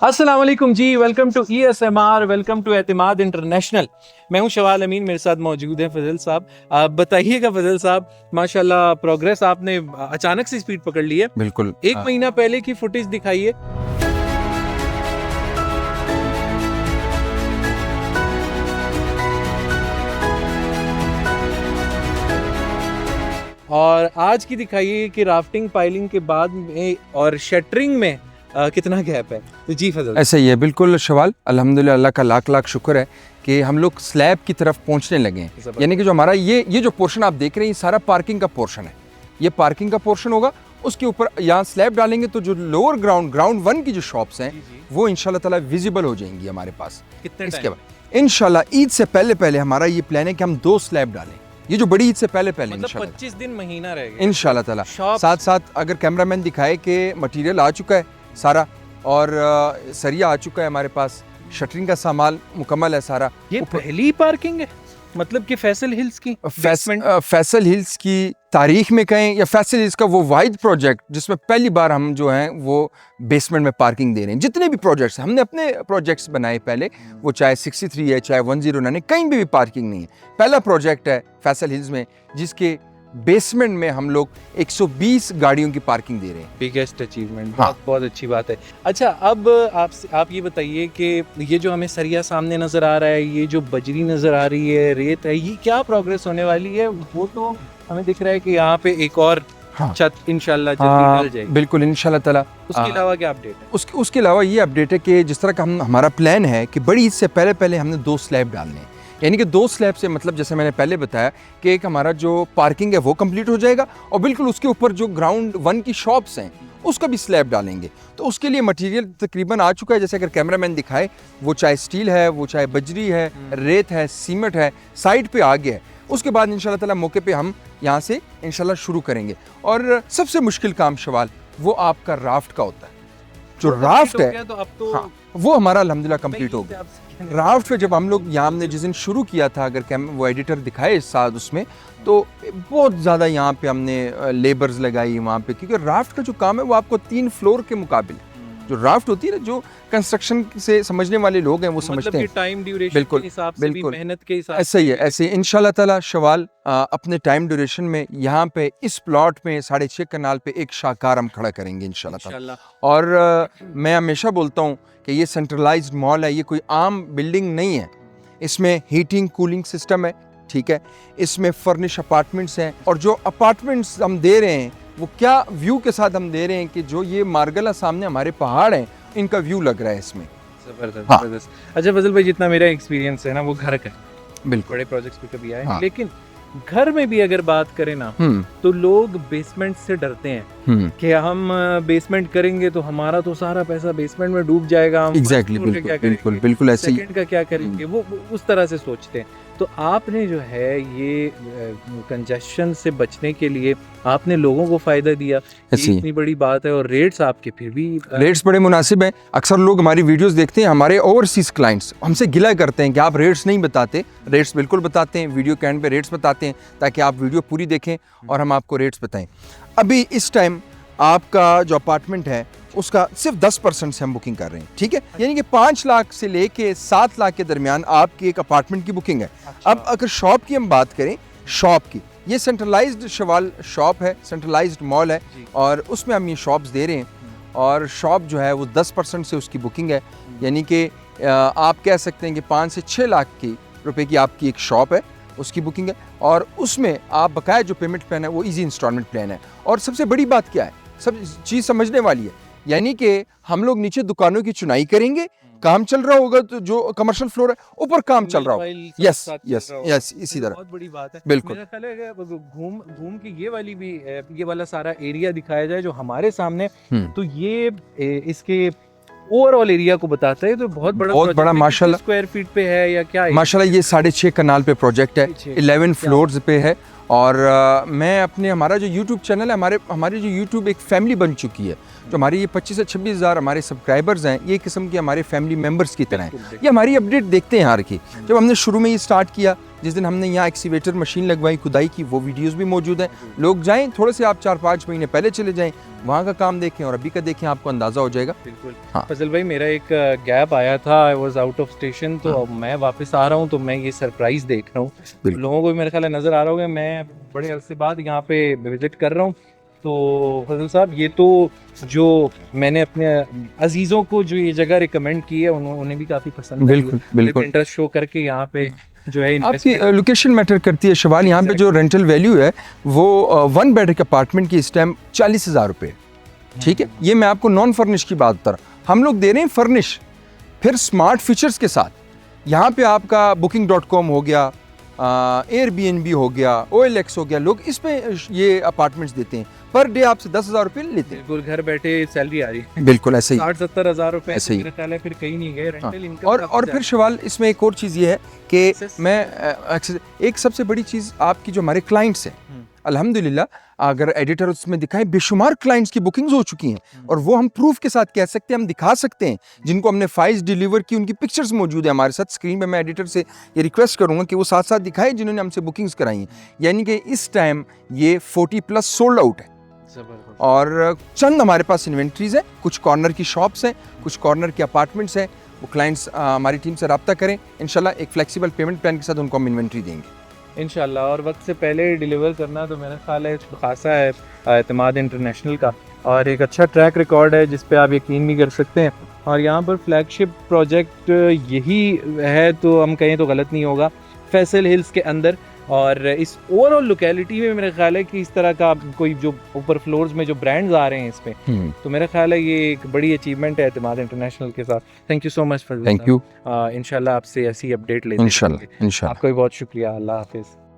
अस्सलाम वालेकुम ji. Welcome to ESMR, welcome to Etimad international. मैं हूं शवाल अमीन, मेरे साथ मौजूद हैं फजल साहब। आप बताइएगा फजल साहब, माशाल्लाह प्रोग्रेस आपने अचानक से स्पीड पकड़ ली है। बिल्कुल एक महीना पहले की फुटेज दिखाइए। और आज की दिखाइए कि राफ्टिंग पाइलिंग के बाद में और शटरिंग में कितना गैप है। तो जी फजल। ऐसा ही है बिल्कुल शवाल, अल्हम्दुलिल्लाह, अल्लाह का लाख लाख शुक्र है कि हम लोग स्लैब की तरफ पहुंचने लगे हैं। यानी कि जो हमारा ये जो पोर्शन आप देख रहे हैं, ये सारा पार्किंग का पोर्शन है। ये पार्किंग का पोर्शन होगा, उसके ऊपर यहाँ स्लैब डालेंगे तो जो लोअर ग्राउंड 1 की जो शॉप्स हैं वो इंशाल्लाह ताला विजिबल हो जाएंगी हमारे पास। कितने इसके बाद इंशाल्लाह ईद से पहले हमारा ये प्लान है कि हम 2 स्लैब डालें, ये जो बड़ी ईद से पहले मतलब 25 दिन महीना रहेगा इंशाल्लाह ताला। साथ साथ अगर कैमरामैन दिखाए कि मटेरियल आ चुका है सारा और सरिया आ चुका है हमारे पास, शटरिंग का सामान मुकम्मल है सारा। ये पहली पार्किंग है मतलब कि फैसल हिल्स की फैसल हिल्स की तारीख में कहें या फैसल हिल्स का वो वाहिद प्रोजेक्ट जिसमें पहली बार हम जो हैं वो बेसमेंट में पार्किंग दे रहे हैं। जितने भी प्रोजेक्ट्स हमने अपने प्रोजेक्ट्स बनाए पहले, वो चाहे 63 है चाहे 109 है, कहीं भी पार्किंग नहीं है। पहला प्रोजेक्ट है फैसल हिल्स में जिसके बेसमेंट में हम लोग 120 गाड़ियों की पार्किंग दे रहे हैं। Biggest achievement. हाँ। बहुत अच्छी बात है। अच्छा, अब आप ये बताइए कि ये जो हमें सरिया सामने नजर आ रहा है, ये जो बजरी नजर आ रही है, रेत है, ये क्या प्रोग्रेस होने वाली है? वो तो हमें दिख रहा है कि यहाँ पे एक और छत इंशाल्लाह जल्दी डल जाएगी। बिल्कुल इंशाल्लाह ताला। उसके अलावा क्या अपडेट है? उसके अलावा ये अपडेट है कि जिस तरह का हमारा प्लान है कि बड़ी ईद से पहले हमने 2 स्लैब डालने हैं। यानी कि 2 स्लैब से मतलब जैसे मैंने पहले बताया कि एक हमारा जो पार्किंग है वो कंप्लीट हो जाएगा और बिल्कुल उसके ऊपर जो ग्राउंड 1 की शॉप्स हैं उसका भी स्लैब डालेंगे। तो उसके लिए मटेरियल तकरीबन आ चुका है। जैसे अगर कैमरामैन दिखाए, वो चाहे स्टील है, वो चाहे बजरी है, रेत है, सीमेंट है, साइड पे आ गया है। उसके बाद इंशाल्लाह ताला मौके पे हम यहाँ से इंशाल्लाह शुरू करेंगे। और सबसे मुश्किल काम शवाल वो आपका राफ्ट का होता है। जो राफ्ट है तो अब तो हाँ, वो हमारा अल्हम्दुलिल्लाह कंप्लीट हो गया। राफ्ट पे जब हम लोग यहाँ हमने जिस दिन शुरू किया था, अगर वो एडिटर दिखाए इस साथ उसमें, तो बहुत ज़्यादा यहाँ पे हमने लेबर्स लगाई वहाँ पे, क्योंकि राफ्ट का जो काम है वो आपको 3 फ्लोर के मुकाबले जो राफ्ट होती है ना, जो कंस्ट्रक्शन से समझने वाले लोग हैं वो समझते हैं। टाइम ड्यूरेशन बिल्कुल, के हिसाब से भी, बिल्कुल। मेहनत के हिसाब ऐसे ही है, ऐसे इंशाल्लाह ताला शवाल अपने टाइम ड्यूरेशन में यहाँ पे इस प्लॉट में 6.5 कनाल पे एक शाहकार हम खड़ा करेंगे इंशाल्लाह ताला। और मैं हमेशा बोलता हूँ कि ये सेंट्रलाइज्ड मॉल है, ये कोई आम बिल्डिंग नहीं है। इसमें हीटिंग कूलिंग सिस्टम है, ठीक है, इसमें फर्निश अपार्टमेंट्स हैं और जो अपार्टमेंट्स हम दे रहे हैं वो क्या व्यू के साथ हम दे रहे हैं कि जो ये मार्गला सामने हमारे पहाड़ हैं इनका व्यू लग रहा है इसमें। जबरदस्त, जबरदस्त। अच्छा फजल भाई, जितना मेरा एक्सपीरियंस है ना वो घर का, बिल्कुल बड़े प्रोजेक्ट्स पे कभी आए, हाँ। लेकिन घर में भी अगर बात करें ना तो लोग बेसमेंट से डरते हैं कि हम बेसमेंट करेंगे तो हमारा तो सारा पैसा बेसमेंट में डूब जाएगा। हम एग्जैक्टली बिल्कुल ऐसे ही, सेकंड का क्या करेंगे, वो उस तरह से सोचते हैं। तो आपने जो है ये कंजेशन से बचने के लिए आपने लोगों को फायदा दिया, ये इतनी बड़ी बात है। और रेट्स आपके फिर भी रेट्स बड़े मुनासिब हैं। अक्सर लोग हमारी वीडियोस देखते हैं, हमारे ओवरसीज क्लाइंट्स हमसे गिला करते हैं कि आप रेट्स नहीं बताते। रेट्स बिल्कुल बताते हैं, वीडियो के एंड पे रेट्स बताते हैं ताकि आप वीडियो पूरी देखें और हम आपको रेट्स बताएं। अभी इस टाइम आपका जो अपार्टमेंट है उसका सिर्फ 10% से हम बुकिंग कर रहे हैं, ठीक है। यानी कि 5 लाख से लेके 7 लाख के दरमियान आपकी एक अपार्टमेंट की बुकिंग है। अब अगर शॉप की हम बात करें, शॉप की, ये सेंट्रलाइज्ड शवाल शॉप है, सेंट्रलाइज्ड मॉल है और उसमें हम ये शॉप्स दे रहे हैं। और शॉप जो है वो 10% से उसकी बुकिंग है। यानी कि आप कह सकते हैं कि 5 से 6 लाख की रुपए की आपकी एक शॉप है, उसकी बुकिंग है। और उसमें आप बकाया जो पेमेंट प्लान है वो ईजी इंस्टॉलमेंट प्लान है। और सबसे बड़ी बात क्या है, सब चीज़ समझने वाली है, यानी कि हम लोग नीचे दुकानों की चुनाई करेंगे, काम चल रहा होगा तो जो कमर्शियल फ्लोर है ऊपर काम चल रहा होगा। यस इसी तरह। बहुत बड़ी बात है। बिल्कुल। मेरा ख्याल है कि घूम के ये वाला सारा एरिया दिखाया जाए जो हमारे सामने, तो ये इसके ओवरऑल एरिया को बताता है। तो बहुत बड़ा माशाल्लाह स्क्वायर फीट पे है या क्या है? माशाल्लाह ये 6.5 कनाल पे प्रोजेक्ट है, 11 फ्लोर्स पे है। और मैं हमारा जो YouTube चैनल है, हमारे जो YouTube एक फैमिली बन चुकी है। जो हमारी ये 25 से 26 हज़ार हमारे सब्सक्राइबर्स हैं, ये किस्म के हमारे फैमिली मेम्बर्स की तरह हैं। ये हमारी अपडेट देखते हैं हर की। जब हमने शुरू में ये स्टार्ट किया जिस दिन हमने यहाँ एक्सीवेटर मशीन लगवाई खुदाई की, वो वीडियोस भी मौजूद हैं। लोग जाएं, थोड़े से आप 4-5 महीने पहले चले जाएं, वहाँ का काम देखें और अभी का देखें, आपको अंदाज़ा हो जाएगा। बिल्कुल। हाँ। फजल भाई, मेरा एक गैप आया था, I was out of station, तो अब मैं वापस आ रहा हूँ, तो मैं ये सरप्राइज देख रहा हूँ। बिल्कुल। लोगों को भी मेरे ख्याल है नज़र आ रहा होगा, मैं बड़े अरसे बाद यहाँ पे विजिट कर रहा हूँ। तो फजल साहब, ये तो जो मैंने अपने अजीज़ों को जो ये जगह रिकमेंड की है, उन्हें भी काफ़ी पसंद आई है। बिल्कुल बिल्कुल। इंटरेस्ट शो करके यहाँ पे जो है आपकी investment- लोकेशन मैटर करती है शवाल। यहाँ पे जो रेंटल वैल्यू है वो 1 बेड के अपार्टमेंट की इस टाइम 40,000 रुपये, ठीक है। ये मैं आपको नॉन फर्निश की बात कर रहा हूँ, हम लोग दे रहे हैं फर्निश, फिर स्मार्ट फीचर्स के साथ। यहाँ पे आपका booking.com हो गया, Airbnb हो गया, OLX हो गया, लोग इस पे ये अपार्टमेंट्स देते हैं, पर डे आपसे 10,000 रुपये लेते हैं। बिल्कुल, घर बैठे सैलरी आ रही है। बिल्कुल ऐसे ही 60-70 हज़ार रुपए ऐसे ही। मेरे ख्याल है फिर कहीं नहीं गए, रेंटल इनकम। और फिर सवाल इसमें एक और चीज़ ये है कि Access- मैं एक सबसे बड़ी चीज़ आपकी जो हमारे क्लाइंट्स हैं, अल्हम्दुलिल्लाह, अगर एडिटर उसमें दिखाएं, बेशुमार क्लाइंट्स की बुकिंग्स हो चुकी हैं, और वो हम प्रूफ के साथ कह सकते हैं, हम दिखा सकते हैं, जिनको हमने फाइल्स डिलीवर की, उनकी पिक्चर्स मौजूद है हमारे साथ स्क्रीन पे। मैं एडिटर से ये रिक्वेस्ट करूंगा कि वो साथ साथ दिखाए जिन्होंने हमसे बुकिंग्स कराई हैं। यानी कि इस टाइम ये 40+ सोल्ड आउट है, जबरदस्त। और चंद हमारे पास इन्वेंट्रीज है, कुछ कॉर्नर की शॉप्स हैं, कुछ कॉर्नर के अपार्टमेंट्स हैं। वो क्लाइंट्स हमारी टीम से रब्ता करें, इंशाल्लाह एक फ्लेक्सिबल पेमेंट प्लान के साथ उनको हम इन्वेंट्री देंगे इंशाल्लाह। और वक्त से पहले डिलीवर करना तो मेरा ख्याल है खासा है एतमाद इंटरनेशनल का, और एक अच्छा ट्रैक रिकॉर्ड है जिस पे आप यकीन भी कर सकते हैं। और यहाँ पर फ्लैगशिप प्रोजेक्ट यही है, तो हम कहें तो गलत नहीं होगा, फैसल हिल्स के अंदर। और इस ओवरऑल लोकेलिटी में मेरा ख्याल है कि इस तरह का कोई जो ऊपर फ्लोर्स में जो ब्रांड्स आ रहे हैं इस पे, तो मेरा ख्याल है ये एक बड़ी अचीवमेंट है एतमाद इंटरनेशनल के साथ। Thank you so much for, thank you. इंशाल्लाह आपसे ऐसी अपडेट लेते इंशाल्लाह इंशाल्लाह। आपका भी बहुत शुक्रिया। अल्लाह हाफिज़।